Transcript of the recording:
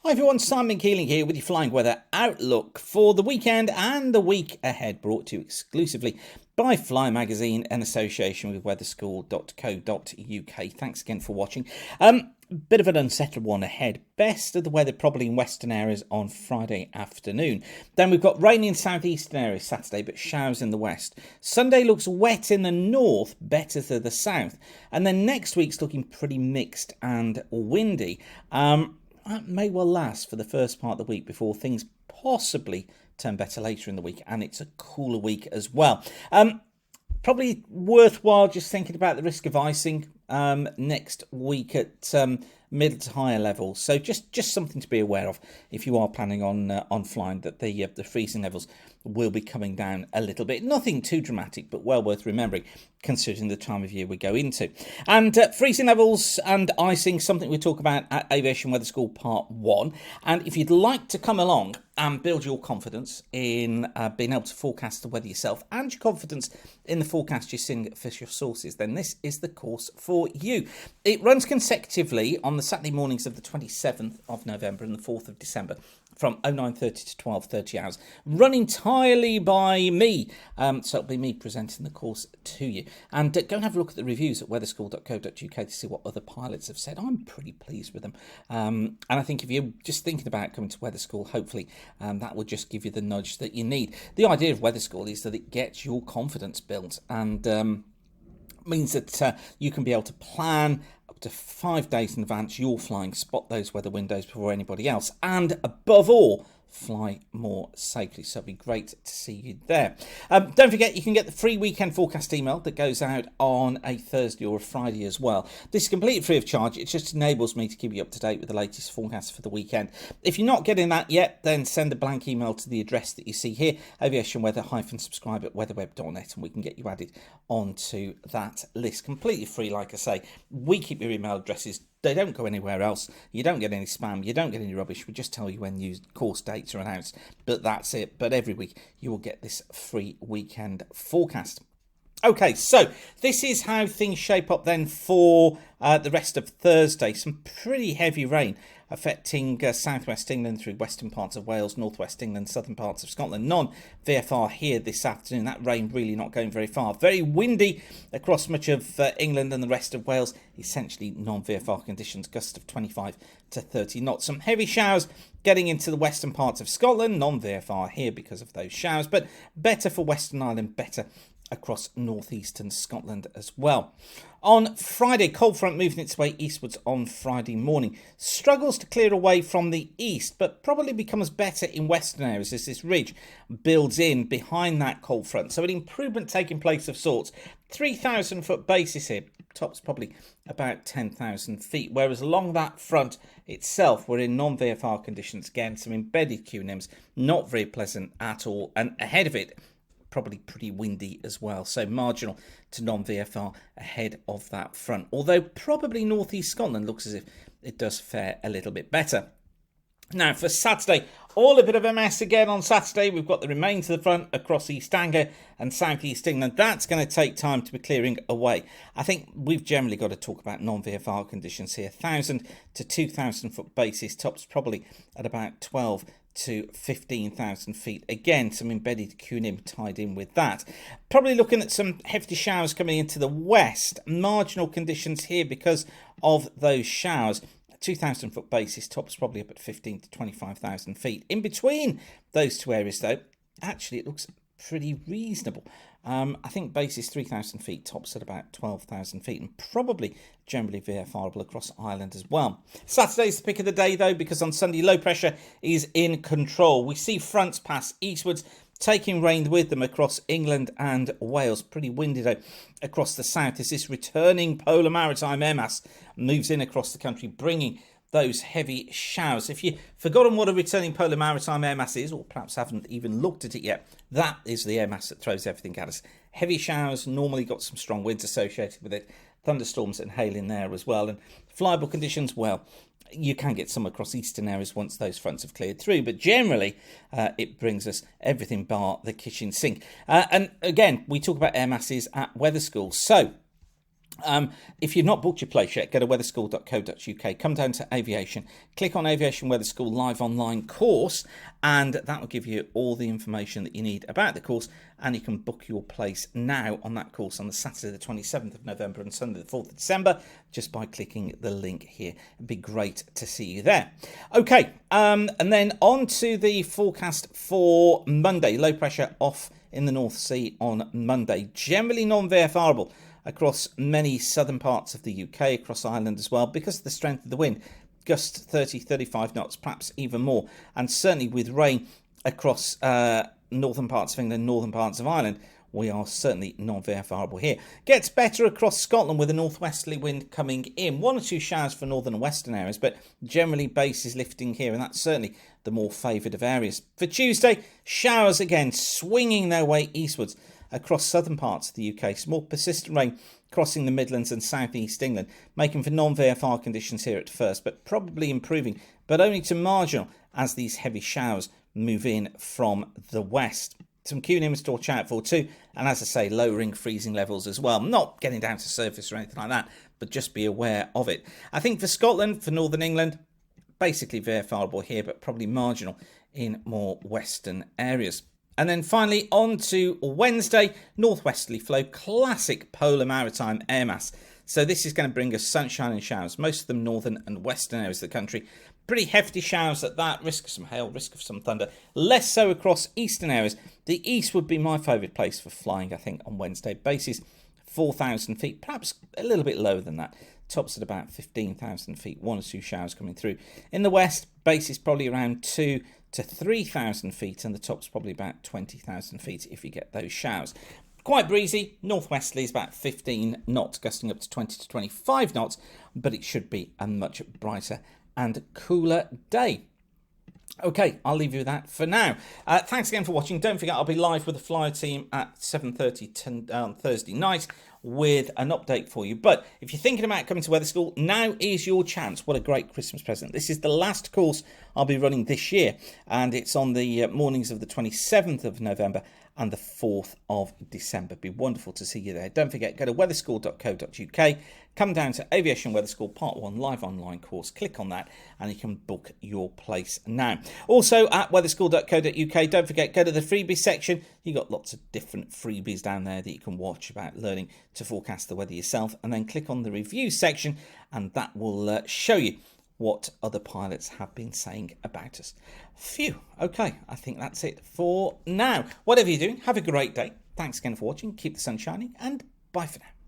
Hi everyone, Simon Keeling here with your flying weather outlook for the weekend and the week ahead, brought to you exclusively by Fly Magazine in association with weatherschool.co.uk. Thanks again for watching. Bit of an unsettled one ahead. Best of the weather probably in western areas on Friday afternoon. Then we've got rain in southeastern areas Saturday, but showers in the west. Sunday looks wet in the north, better to the south. And then next week's looking pretty mixed and windy. That may well last for the first part of the week before things possibly turn better later in the week, and it's a cooler week as well. Probably worthwhile just thinking about the risk of icing next week at middle to higher levels. So just something to be aware of if you are planning on flying, that the freezing levels will be coming down a little bit. Nothing too dramatic, but well worth remembering considering the time of year we go into. And freezing levels and icing, something we talk about at Aviation Weather School Part 1. And if you'd like to come along and build your confidence in being able to forecast the weather yourself and your confidence in the forecast you're seeing at official sources, then this is the course for you. It runs consecutively on the Saturday mornings of the 27th of November and the 4th of December from 09:30 to 12:30 hours, run entirely by me. So it'll be me presenting the course to you. And go and have a look at the reviews at weatherschool.co.uk to see what other pilots have said. I'm pretty pleased with them. And I think if you're just thinking about coming to Weather School, hopefully that will just give you the nudge that you need. The idea of Weather School is that it gets your confidence built and means that you can be able to plan up to 5 days in advance your flying, spot those weather windows before anybody else, and above all, fly more safely. So it'd be great to see you there. Don't forget, you can get the free weekend forecast email that goes out on a Thursday or a Friday as well. This is completely free of charge. It just enables me to keep you up to date with the latest forecast for the weekend. If you're not getting that yet, then send a blank email to the address that you see here, aviationweather-subscribe at weatherweb.net, and we can get you added onto that list. Completely free, like I say. We keep your email addresses. They don't go anywhere else. You don't get any spam. You don't get any rubbish. We just tell you when new course dates are announced. But that's it. But every week you will get this free weekend forecast. Okay, so this is how things shape up then for the rest of Thursday. Some pretty heavy rain affecting southwest England through western parts of Wales, northwest England, southern parts of Scotland. Non-VFR here this afternoon. That rain really not going very far. Very windy across much of England and the rest of Wales. Essentially non-VFR conditions, gusts of 25 to 30 knots. Some heavy showers getting into the western parts of Scotland. Non-VFR here because of those showers, but better for Western Ireland, better across northeastern Scotland as well. On Friday, cold front moving its way eastwards on Friday morning. Struggles to clear away from the east, but probably becomes better in western areas as this ridge builds in behind that cold front. So an improvement taking place of sorts. 3,000 foot basis here. Top's probably about 10,000 feet, whereas along that front itself, we're in non-VFR conditions. Again, some embedded QNIMs, not very pleasant at all. And ahead of it, probably pretty windy as well, so marginal to non-VFR ahead of that front, although probably northeast Scotland looks as if it does fare a little bit better. Now for Saturday, all a bit of a mess again on Saturday. We've got the remains of the front across East Anglia and South East England. That's going to take time to be clearing away. I think we've generally got to talk about non-VFR conditions here. 1,000 to 2,000 foot basis, tops probably at about 12 to 15,000 feet. Again, some embedded QNIM tied in with that. Probably looking at some hefty showers coming into the west. Marginal conditions here because of those showers. 2,000 foot basis, tops probably up at 15 to 25,000 feet. In between those two areas though, actually it looks pretty reasonable. I think basis 3,000 feet, tops at about 12,000 feet, and probably generally VFRable across Ireland as well. Saturday's the pick of the day though, because on Sunday low pressure is in control. We see fronts pass eastwards, taking rain with them across England and Wales. Pretty windy though across the south as this returning polar maritime air mass moves in across the country, bringing those heavy showers. If you've forgotten what a returning polar maritime air mass is, or perhaps haven't even looked at it yet, that is the air mass that throws everything at us. Heavy showers, normally got some strong winds associated with it, thunderstorms and hail in there as well. And flyable conditions, well, you can get some across eastern areas once those fronts have cleared through, but generally it brings us everything bar the kitchen sink. And again, we talk about air masses at Weather School. So If you've not booked your place yet, go to weatherschool.co.uk, come down to aviation, click on Aviation Weather School live online course, and that will give you all the information that you need about the course, and you can book your place now on that course on the Saturday the 27th of November and Sunday the 4th of December just by clicking the link here. It'd be great to see you there. Okay, and then on to the forecast for Monday. Low pressure off in the North Sea on Monday, generally non-VFRable across many southern parts of the UK, across Ireland as well, because of the strength of the wind. Gusts 30, 35 knots, perhaps even more. And certainly with rain across northern parts of England, northern parts of Ireland, we are certainly non-VFRable here. Gets better across Scotland with a northwesterly wind coming in. 1 or 2 showers for northern and western areas, but generally base is lifting here, and that's certainly the more favoured of areas. For Tuesday, showers again swinging their way eastwards across southern parts of the UK. Some more persistent rain crossing the Midlands and South East England, making for non-VFR conditions here at first, but probably improving, but only to marginal as these heavy showers move in from the west. Some cumulonimbus to watch out for too, and as I say, lowering freezing levels as well. Not getting down to surface or anything like that, but just be aware of it. I think for Scotland, for Northern England, basically VFRable here, but probably marginal in more western areas. And then finally, on to Wednesday, northwesterly flow, classic polar maritime air mass. So this is going to bring us sunshine and showers, most of them northern and western areas of the country. Pretty hefty showers at that, risk of some hail, risk of some thunder. Less so across eastern areas. The east would be my favourite place for flying, I think, on Wednesday. Bases 4,000 feet, perhaps a little bit lower than that. Tops at about 15,000 feet, 1 or 2 showers coming through. In the west, base is probably around 2 to 3,000 feet, and the top's probably about 20,000 feet if you get those showers. Quite breezy. Northwesterly is about 15 knots, gusting up to 20 to 25 knots, but it should be a much brighter and cooler day. Okay, I'll leave you with that for now. Thanks again for watching. Don't forget, I'll be live with the Flyer team at 7:30 on Thursday night with an update for you. But if you're thinking about coming to Weather School, now is your chance. What a great Christmas present. This is the last course I'll be running this year, and it's on the mornings of the 27th of November and the 4th of December. It'd be wonderful to see you there. Don't forget, go to weatherschool.co.uk, come down to Aviation Weather School Part 1 live online course, click on that, and you can book your place now. Also at weatherschool.co.uk, don't forget, go to the freebies section. You've got lots of different freebies down there that you can watch about learning to forecast the weather yourself, and then click on the review section, and that will show you what other pilots have been saying about us. Phew. Okay, I think that's it for now. Whatever you're doing, have a great day. Thanks again for watching. Keep the sun shining, and bye for now.